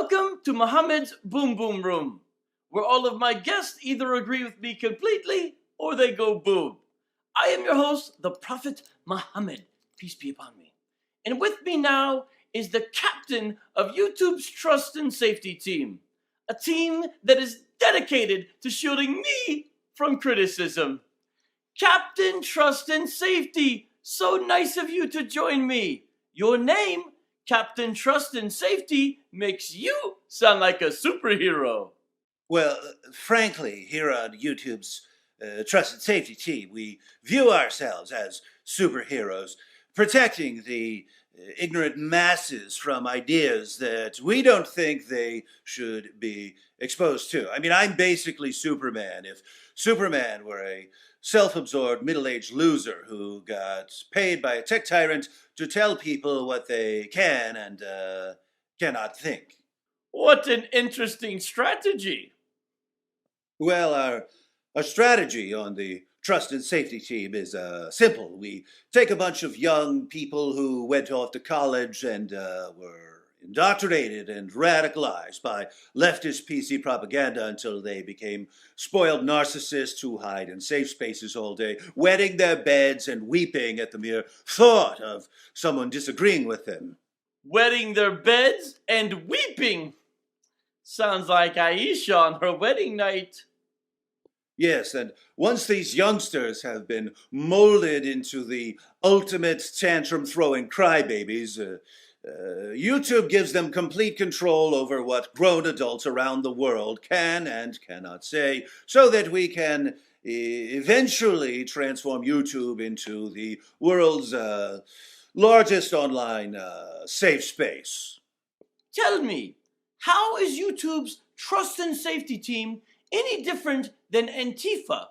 Welcome to Muhammad's Boom Boom Room, where all of my guests either agree with me completely or they go boom. I am your host, the Prophet Muhammad, peace be upon me. And with me now is the captain of YouTube's Trust and Safety team, a team that is dedicated to shielding me from criticism. Captain Trust and Safety, so nice of you to join me. Your name, Captain Trust and Safety, makes you sound like a superhero. Well, frankly, here on YouTube's Trust and Safety team, we view ourselves as superheroes, protecting the ignorant masses from ideas that we don't think they should be exposed to. I mean, I'm basically Superman. If Superman were a self-absorbed middle-aged loser who got paid by a tech tyrant to tell people what they can and cannot think. What an interesting strategy. Well, our strategy on the Trust and Safety team is simple. We take a bunch of young people who went off to college and were indoctrinated and radicalized by leftist PC propaganda until they became spoiled narcissists who hide in safe spaces all day, wetting their beds and weeping at the mere thought of someone disagreeing with them. Wetting their beds and weeping. Sounds like Aisha on her wedding night. Yes, and once these youngsters have been molded into the ultimate tantrum-throwing crybabies, YouTube gives them complete control over what grown adults around the world can and cannot say, so that we can eventually transform YouTube into the world's largest online safe space. Tell me, how is YouTube's Trust and Safety team any different than Antifa?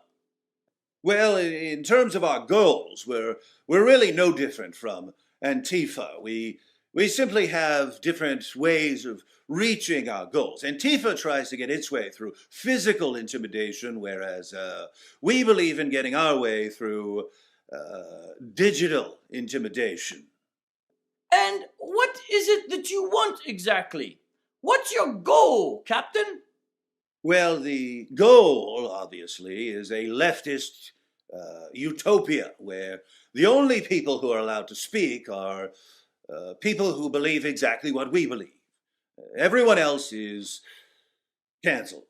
Well, in terms of our goals, we're really no different from Antifa. We simply have different ways of reaching our goals. Antifa tries to get its way through physical intimidation, whereas we believe in getting our way through digital intimidation. And what is it that you want exactly? What's your goal, Captain? Well, the goal, obviously, is a leftist utopia where the only people who are allowed to speak are people who believe exactly what we believe. Everyone else is canceled.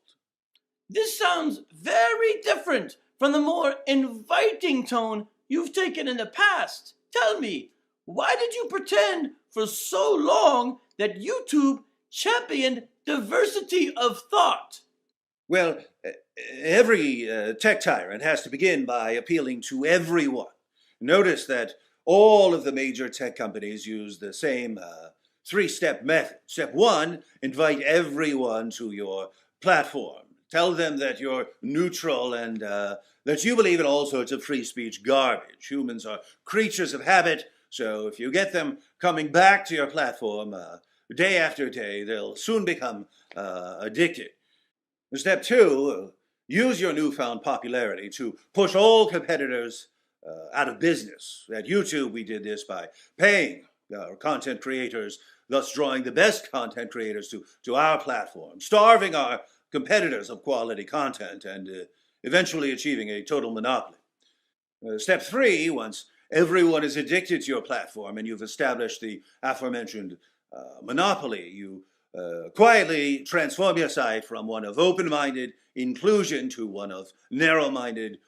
This sounds very different from the more inviting tone you've taken in the past. Tell me, why did you pretend for so long that YouTube championed diversity of thought? Well, every tech tyrant has to begin by appealing to everyone. Notice that all of the major tech companies use the same three-step method. Step one, invite everyone to your platform. Tell them that you're neutral and that you believe in all sorts of free speech garbage. Humans are creatures of habit, so if you get them coming back to your platform day after day, they'll soon become addicted. Step two, use your newfound popularity to push all competitors out of business. At YouTube, we did this by paying our content creators, thus drawing the best content creators to our platform, starving our competitors of quality content, and eventually achieving a total monopoly. Step three, once everyone is addicted to your platform and you've established the aforementioned monopoly, you quietly transform your site from one of open-minded inclusion to one of narrow-minded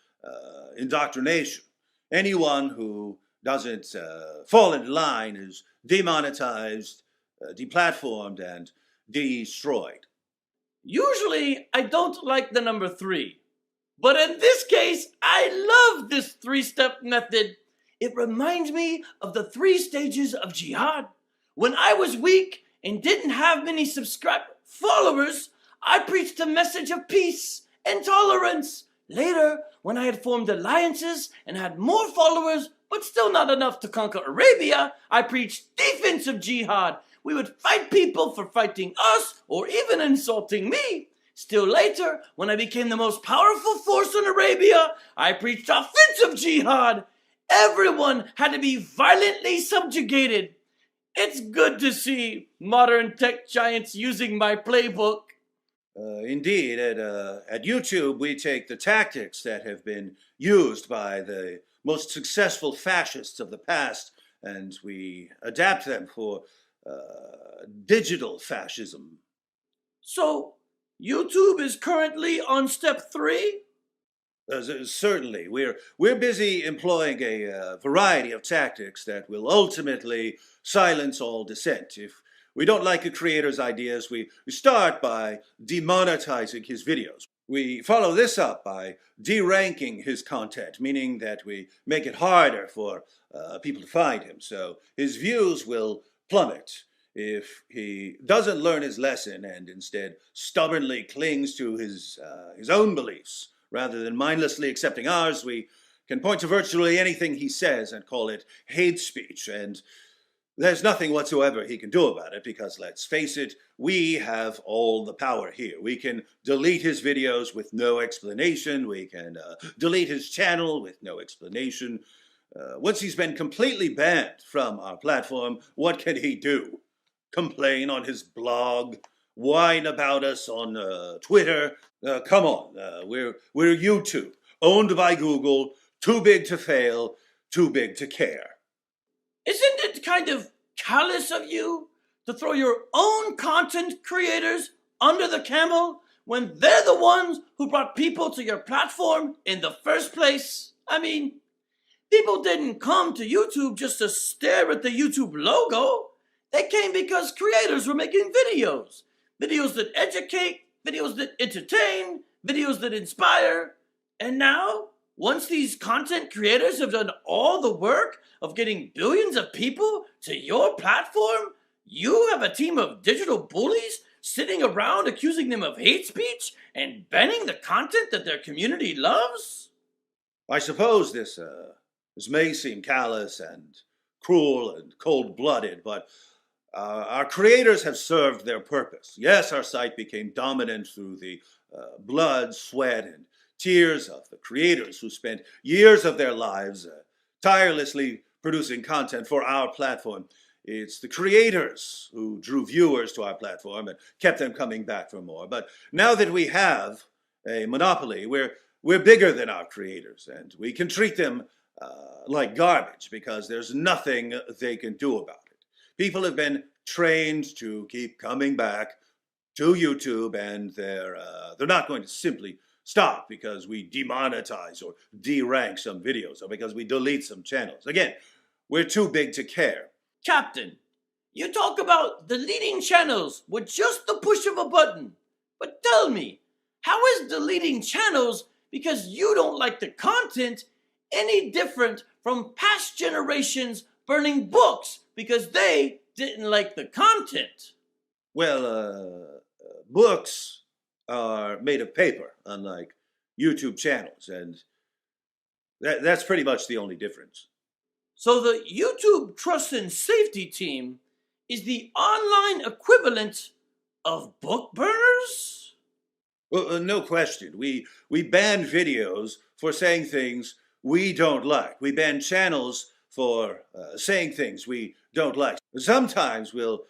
indoctrination. Anyone who doesn't fall into line is demonetized, deplatformed, and destroyed. Usually, I don't like the number 3. But in this case, I love this 3-step method. It reminds me of the 3 stages of jihad. When I was weak and didn't have many followers, I preached a message of peace and tolerance. Later, when I had formed alliances and had more followers, but still not enough to conquer Arabia, I preached defensive jihad. We would fight people for fighting us or even insulting me. Still later, when I became the most powerful force in Arabia, I preached offensive jihad. Everyone had to be violently subjugated. It's good to see modern tech giants using my playbook. Indeed, at YouTube, we take the tactics that have been used by the most successful fascists of the past and we adapt them for digital fascism. So, YouTube is currently on step 3? Certainly, we're busy employing a variety of tactics that will ultimately silence all dissent. If we don't like a creator's ideas, we start by demonetizing his videos. We follow this up by deranking his content, meaning that we make it harder for people to find him. So his views will plummet if he doesn't learn his lesson and instead stubbornly clings to his own beliefs. Rather than mindlessly accepting ours, we can point to virtually anything he says and call it hate speech. And there's nothing whatsoever he can do about it because, let's face it, we have all the power here. We can delete his videos with no explanation. We can delete his channel with no explanation. Once he's been completely banned from our platform, what can he do? Complain on his blog? Whine about us on Twitter? Come on, we're YouTube, owned by Google, too big to fail, too big to care. Isn't it kind of callous of you to throw your own content creators under the camel when they're the ones who brought people to your platform in the first place? I mean, people didn't come to YouTube just to stare at the YouTube logo. They came because creators were making videos. Videos that educate, videos that entertain, videos that inspire. And now, once these content creators have done all the work of getting billions of people to your platform, you have a team of digital bullies sitting around accusing them of hate speech and banning the content that their community loves? I suppose this may seem callous and cruel and cold-blooded, but our creators have served their purpose. Yes, our site became dominant through the blood, sweat, and tears of the creators who spent years of their lives tirelessly producing content for our platform. It's the creators who drew viewers to our platform and kept them coming back for more. But now that we have a monopoly, we're bigger than our creators, and we can treat them like garbage because there's nothing they can do about it. People have been trained to keep coming back to YouTube, and they're not going to simply stop because we demonetize or derank some videos or because we delete some channels. Again, we're too big to care. Captain, you talk about deleting channels with just the push of a button. But tell me, how is deleting channels because you don't like the content any different from past generations burning books because they didn't like the content? Well, books are made of paper, unlike YouTube channels, and that's pretty much the only difference. So the YouTube Trust and Safety Team is the online equivalent of book burners? Well, no question. We ban videos for saying things we don't like. We ban channels for saying things we don't like. Sometimes we'll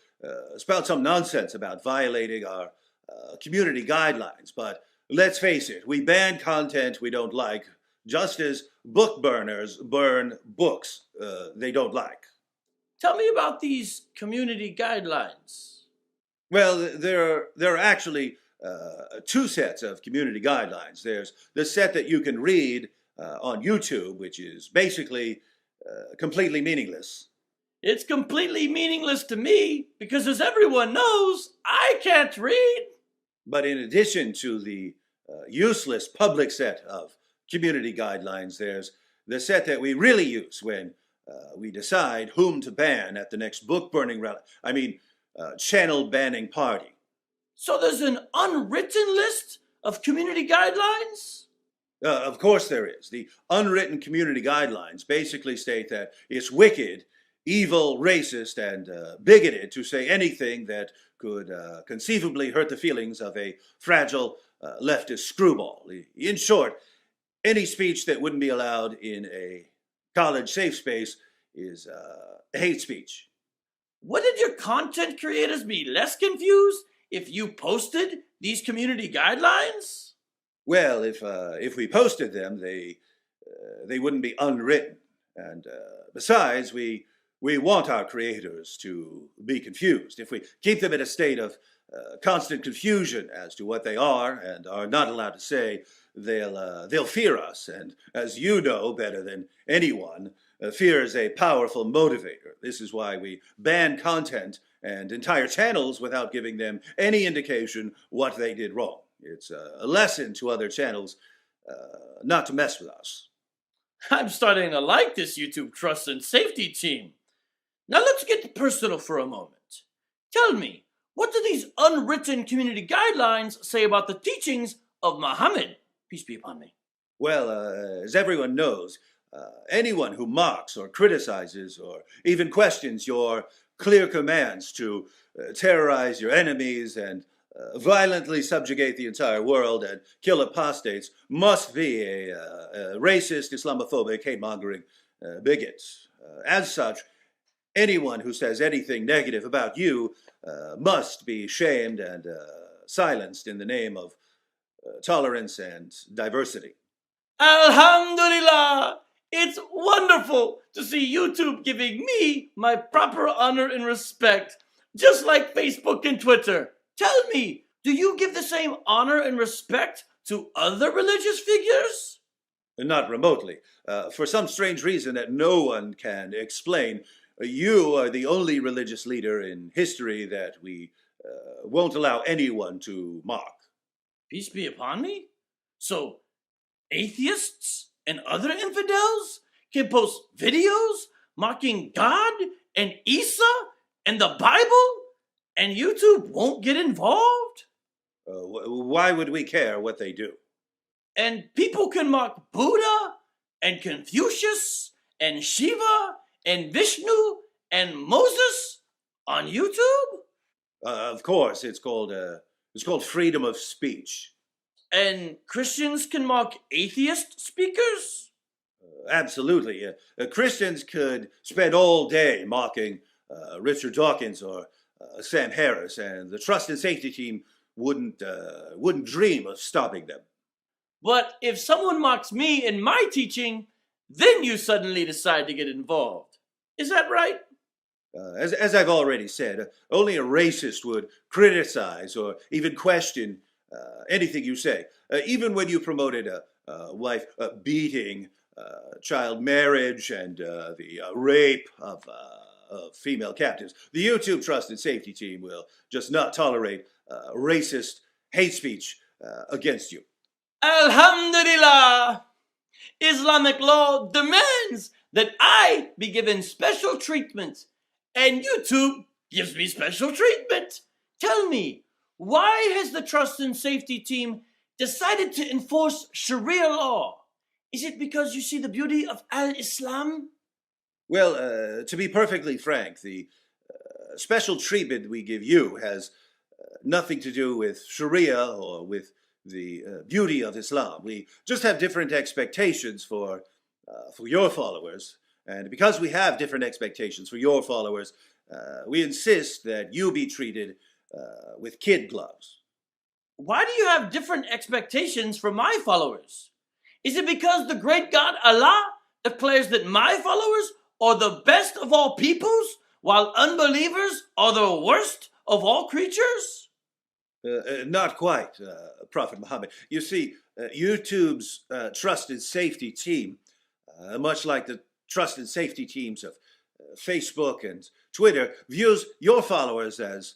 spout some nonsense about violating our community guidelines, but let's face it, we ban content we don't like, just as book burners burn books they don't like. Tell me about these community guidelines. Well, there are actually two sets of community guidelines. There's the set that you can read on YouTube, which is basically completely meaningless. It's completely meaningless to me because, as everyone knows, I can't read. But in addition to the useless public set of community guidelines, there's the set that we really use when we decide whom to ban at the next book burning channel banning party. So there's an unwritten list of community guidelines? Of course there is. The unwritten community guidelines basically state that it's wicked, evil, racist, and bigoted to say anything that could conceivably hurt the feelings of a fragile leftist screwball. In short, any speech that wouldn't be allowed in a college safe space is hate speech. Wouldn't your content creators be less confused if you posted these community guidelines? Well, if we posted them, they wouldn't be unwritten, and besides, we want our creators to be confused. If we keep them in a state of constant confusion as to what they are and are not allowed to say, they'll fear us. And as you know better than anyone, fear is a powerful motivator. This is why we ban content and entire channels without giving them any indication what they did wrong. It's a lesson to other channels not to mess with us. I'm starting to like this YouTube trust and safety team. Now let's get personal for a moment. Tell me, what do these unwritten community guidelines say about the teachings of Muhammad? Peace be upon me. Well, as everyone knows, anyone who mocks or criticizes or even questions your clear commands to terrorize your enemies and violently subjugate the entire world and kill apostates must be a racist, Islamophobic, hate-mongering bigot. As such, anyone who says anything negative about you must be shamed and silenced in the name of tolerance and diversity. Alhamdulillah! It's wonderful to see YouTube giving me my proper honor and respect, just like Facebook and Twitter. Tell me, do you give the same honor and respect to other religious figures? Not remotely. For some strange reason that no one can explain, you are the only religious leader in history that we won't allow anyone to mock. Peace be upon me? So, atheists and other infidels can post videos mocking God and Isa and the Bible, and YouTube won't get involved? Why would we care what they do? And people can mock Buddha and Confucius and Shiva and Vishnu and Moses on YouTube? Of course, it's called freedom of speech. And Christians can mock atheist speakers? Absolutely. Christians could spend all day mocking Richard Dawkins or Sam Harris, and the trust and safety team wouldn't dream of stopping them. But if someone mocks me in my teaching, then you suddenly decide to get involved. Is that right? As I've already said, only a racist would criticize or even question anything you say. Even when you promoted wife beating, child marriage, and the rape of female captives, the YouTube Trust and Safety Team will just not tolerate racist hate speech against you. Alhamdulillah! Islamic law demands that I be given special treatment, and YouTube gives me special treatment. Tell me, why has the Trust and Safety Team decided to enforce Sharia law? Is it because you see the beauty of Al-Islam? Well, to be perfectly frank, the special treatment we give you has nothing to do with Sharia or with the beauty of Islam. We just have different expectations for your followers, and because we have different expectations for your followers, we insist that you be treated with kid gloves. Why do you have different expectations for my followers? Is it because the great God Allah declares that my followers are the best of all peoples, while unbelievers are the worst of all creatures? Not quite, Prophet Muhammad. You see, YouTube's trust and safety team, much like the trust and safety teams of Facebook and Twitter, views your followers as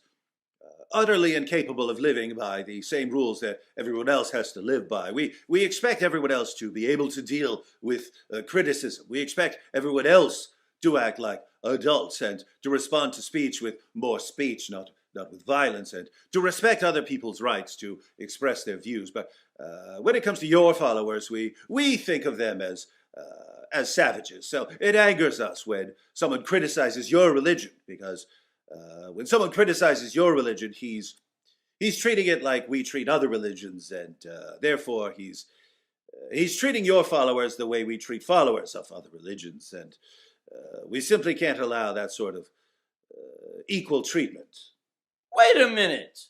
utterly incapable of living by the same rules that everyone else has to live by. We expect everyone else to be able to deal with criticism. We expect everyone else to act like adults and to respond to speech with more speech, not with violence, and to respect other people's rights to express their views. But when it comes to your followers, we think of them as savages. So it angers us when someone criticizes your religion, because when someone criticizes your religion, he's treating it like we treat other religions, and therefore he's treating your followers the way we treat followers of other religions, and we simply can't allow that sort of equal treatment. Wait a minute.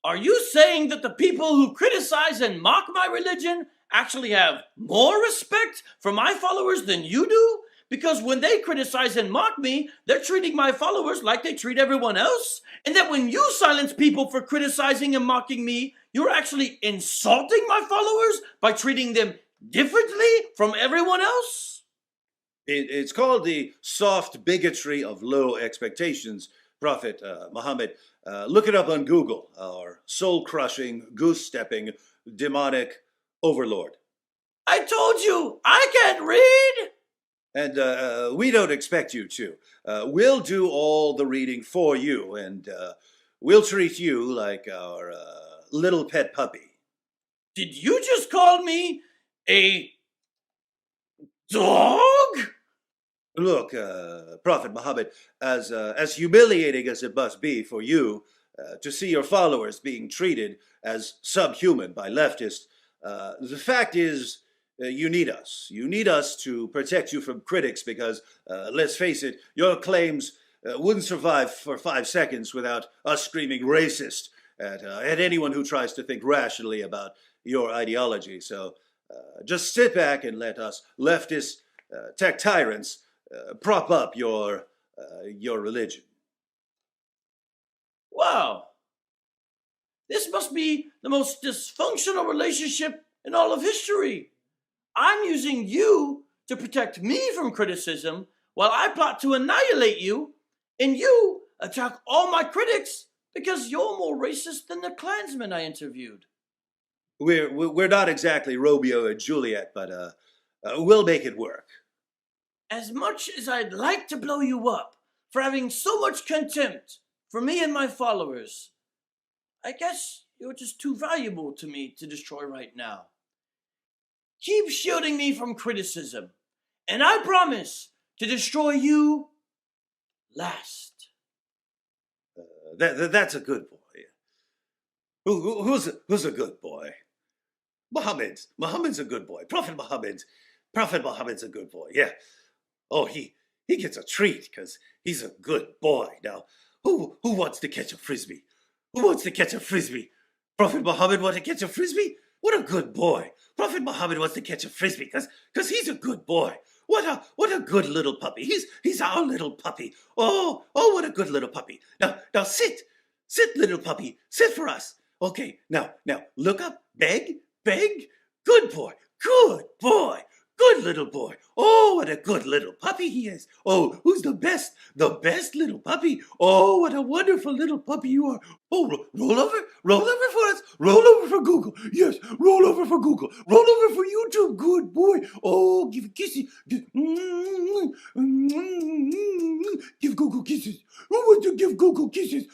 Are you saying that the people who criticize and mock my religion actually have more respect for my followers than you do? Because when they criticize and mock me, they're treating my followers like they treat everyone else? And that when you silence people for criticizing and mocking me, you're actually insulting my followers by treating them differently from everyone else? It's called the soft bigotry of low expectations, Prophet Muhammad. Look it up on Google, our soul-crushing, goose-stepping, demonic overlord. I told you, I can't read! And we don't expect you to. We'll do all the reading for you, and we'll treat you like our little pet puppy. Did you just call me a dog? Look, Prophet Muhammad, as humiliating as it must be for you to see your followers being treated as subhuman by leftists, the fact is you need us. You need us to protect you from critics because, let's face it, your claims wouldn't survive for 5 seconds without us screaming racist at anyone who tries to think rationally about your ideology. So just sit back and let us leftist tech tyrants prop up your religion. Wow. This must be the most dysfunctional relationship in all of history. I'm using you to protect me from criticism while I plot to annihilate you, and you attack all my critics because you're more racist than the Klansmen I interviewed. We're not exactly Romeo and Juliet, but we'll make it work. As much as I'd like to blow you up for having so much contempt for me and my followers, I guess you're just too valuable to me to destroy right now. Keep shielding me from criticism, and I promise to destroy you last. That's a good boy. Who's a good boy? Muhammad's a good boy. Prophet Muhammad's a good boy. Yeah. Oh, he gets a treat because he's a good boy. Now, who wants to catch a frisbee? Who wants to catch a frisbee? Prophet Muhammad wants to catch a frisbee? What a good boy. Prophet Muhammad wants to catch a frisbee because he's a good boy. What a good little puppy. He's our little puppy. Oh, what a good little puppy. Now sit, little puppy. Sit for us. Okay, now look up. Beg. Good boy. Good little boy. Oh, what a good little puppy he is. Oh, who's the best little puppy? Oh, what a wonderful little puppy you are. Oh, roll over for us. Roll over for Google. Yes, roll over for Google. Roll over for YouTube. Good boy. Oh, give kisses. Give Google kisses. Who wants to give Google kisses?